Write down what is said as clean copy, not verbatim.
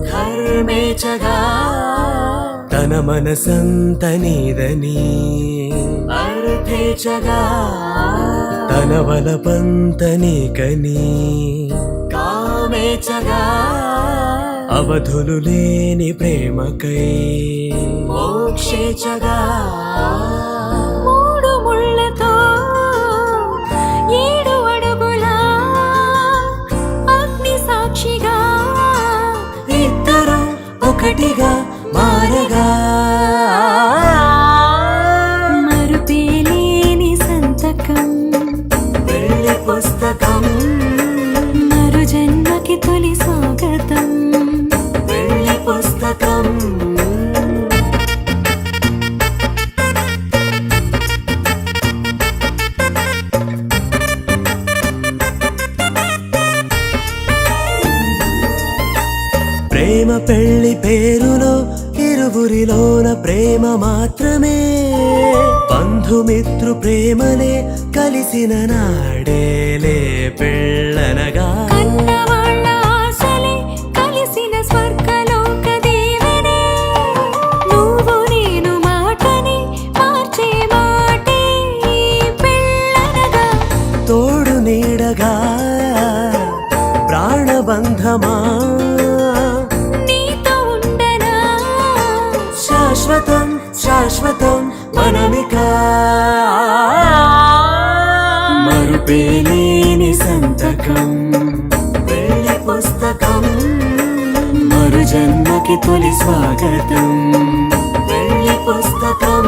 ధర్మేచగా తన మనసంత నీదని అర్థేచగా తన వలపంత నీకని కామేచగా అవధులు లేని ప్రేమకై మోక్షేచగా మూడు ముళ్ళతో 7 అడుగుల అగ్ని సాక్షిగా ఇద్దరు ఒకటిగా మారగా మరుపేలేని సంతకం పెళ్లి పుస్తకం మరు జన్మకి తొలి స్వాగతం పెళ్లి పుస్తకం ప్రేమ పెళ్లి పేరులో ఇరువురిలోన ప్రేమ మాత్రమే బంధుమిత్రు ప్రేమలే కలిసిన నాడేలే పెళ్ళనగా కన్నవాళ్ళ ఆశలే కలిసిన స్వర్గలోక దీవెనే నువ్వు నేను మాటని మార్చే మాటే పెళ్ళనగా తోడు నీడగా ప్రాణబంధమా నీతో ఉండనా శాశ్వతం శాశ్వతం మనమిక మరుపేలేని సంతకం పెళ్లి పుస్తకం మరు జన్మకి తొలి స్వాగతం పెళ్లి పుస్తకం